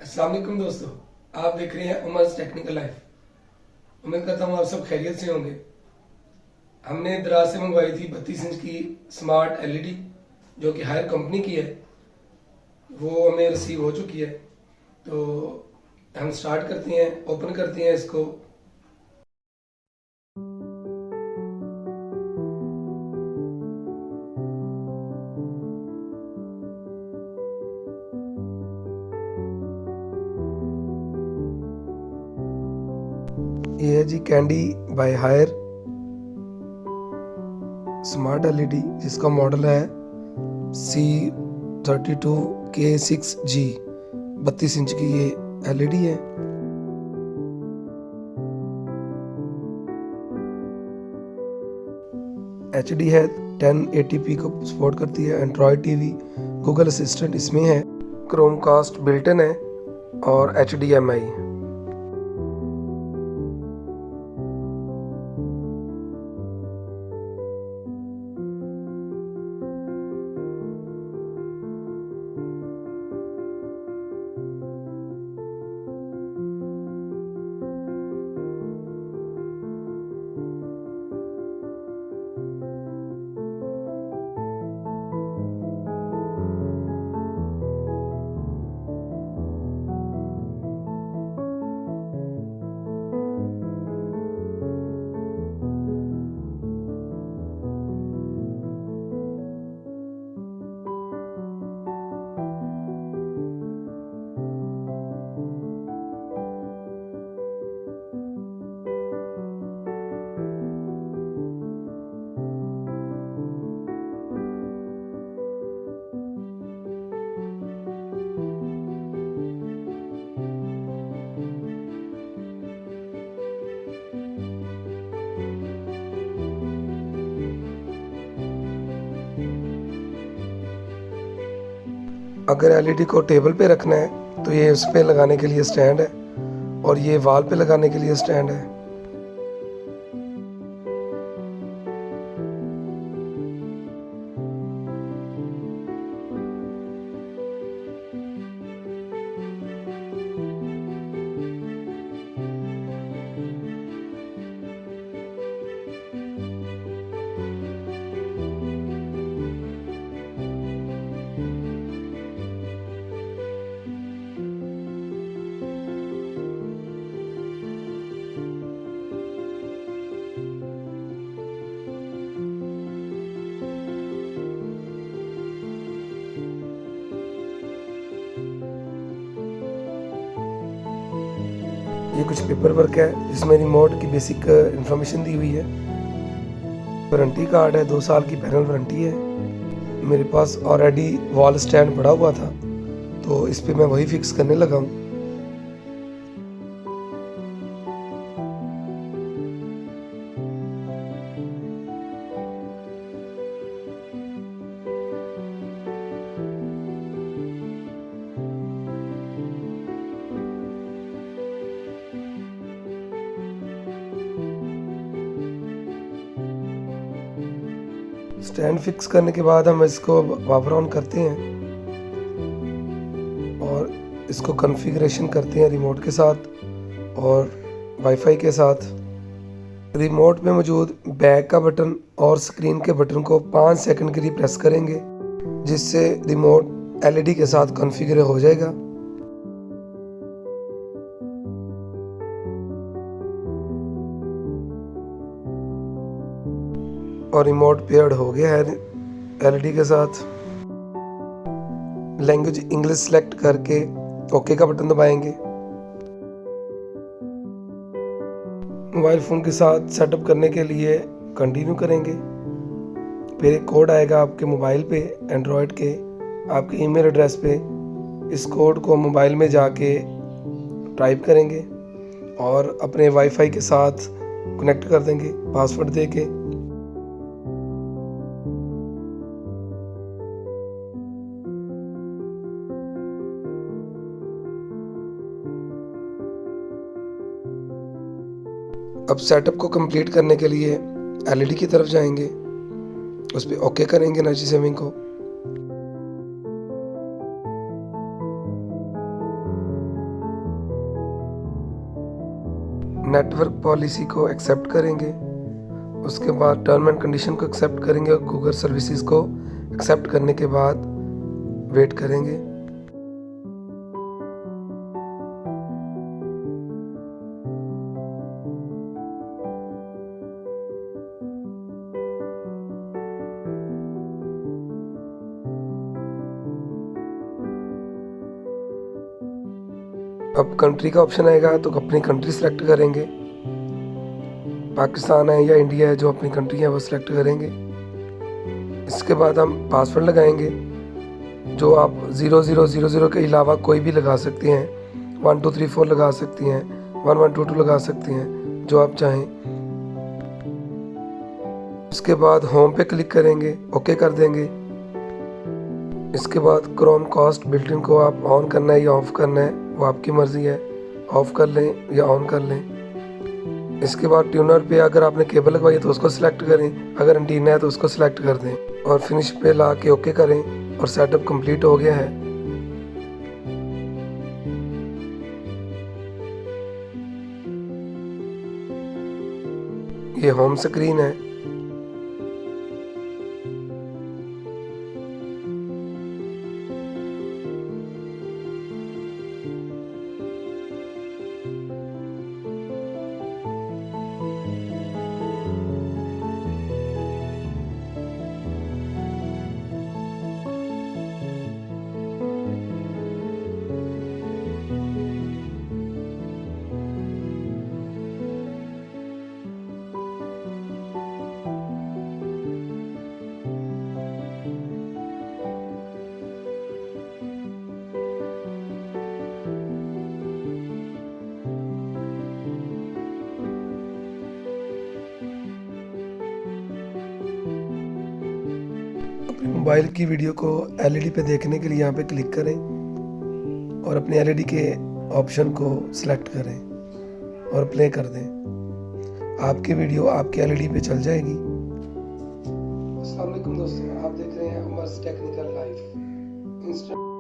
अस्सलाम वालेकुम दोस्तों, आप देख रहे हैं उमर्स टेक्निकल लाइफ। उम्मीद करता हूँ आप सब खैरियत से होंगे। हमने दराज से मंगवाई थी 32 इंच की स्मार्ट एलईडी जो कि हायर कंपनी की है। वो हमें रिसीव हो चुकी है, तो हम स्टार्ट करते हैं, ओपन करते हैं इसको। ये है जी Candy by Haier smart LED, जिसका मॉडल है C32K6G। 32 इंच की ये एलईडी है। HD है, 1080p को सपोर्ट करती है। एंड्रॉयड टीवी, गूगल असिस्टेंट इसमें है। क्रोमकास्ट बिल्ट इन है और HDMI। अगर एलईडी को टेबल पे रखना है तो ये उस पे लगाने के लिए स्टैंड है, और ये वॉल पे लगाने के लिए स्टैंड है। ये कुछ पेपर वर्क है जिसमें रिमोट की बेसिक इंफॉर्मेशन दी हुई है। वारंटी कार्ड है, 2 साल की पैनल वारंटी है। मेरे पास ऑलरेडी वॉल स्टैंड पड़ा हुआ था, तो इस पे मैं वही फिक्स करने लगा हूँ। स्टैंड फिक्स करने के बाद हम इसको पावर ऑन करते हैं और इसको कॉन्फ़िगरेशन करते हैं रिमोट के साथ और वाईफाई के साथ। रिमोट में मौजूद बैक का बटन और स्क्रीन के बटन को 5 सेकंड के लिए प्रेस करेंगे, जिससे रिमोट एलईडी के साथ कॉन्फ़िगर हो जाएगा। और रिमोट पेयर्ड हो गया है एलईडी के साथ। लैंग्वेज इंग्लिश सेलेक्ट करके ओके का बटन दबाएंगे। मोबाइल फ़ोन के साथ सेटअप करने के लिए कंटिन्यू करेंगे। फिर एक कोड आएगा आपके मोबाइल पे, एंड्रॉयड के आपके ईमेल एड्रेस पे। इस कोड को मोबाइल में जाके टाइप करेंगे और अपने वाईफाई के साथ कनेक्ट कर देंगे पासवर्ड देके। अब सेटअप को कंप्लीट करने के लिए एलईडी की तरफ जाएंगे, उस पर ओके करेंगे एनर्जी सेविंग को। नेटवर्क पॉलिसी को एक्सेप्ट करेंगे। उसके बाद टर्म एंड कंडीशन को एक्सेप्ट करेंगे और गूगल सर्विसेज को एक्सेप्ट करने के बाद वेट करेंगे। अब कंट्री का ऑप्शन आएगा तो अपनी कंट्री सेलेक्ट करेंगे। पाकिस्तान है या इंडिया है, जो अपनी कंट्री है वो सिलेक्ट करेंगे। इसके बाद हम पासवर्ड लगाएंगे, जो आप 0000 के अलावा कोई भी लगा सकते हैं। 1234 लगा सकती हैं, 1122 लगा सकती हैं, जो आप चाहें। इसके बाद होम पे क्लिक करेंगे, ओके कर देंगे। इसके बाद क्रोम कास्ट बिल्ट-इन को आप ऑन करना है या ऑफ करना है, वो आपकी मर्ज़ी है। ऑफ कर लें या ऑन कर लें। इसके बाद ट्यूनर पे अगर आपने केबल लगवाई है तो उसको सिलेक्ट करें, अगर एंटीना है तो उसको सिलेक्ट कर दें और फिनिश पे ला के ओके करें और सेटअप कंप्लीट हो गया है। ये होम स्क्रीन है। अपने मोबाइल की वीडियो को एलईडी पे देखने के लिए यहाँ पे क्लिक करें और अपने एलईडी के ऑप्शन को सिलेक्ट करें और प्ले कर दें। आपकी वीडियो आपके एलईडी पे चल जाएगी। अस्सलाम वालेकुम दोस्तों, आप देख रहे हैं अमर्स टेक्निकल लाइफ।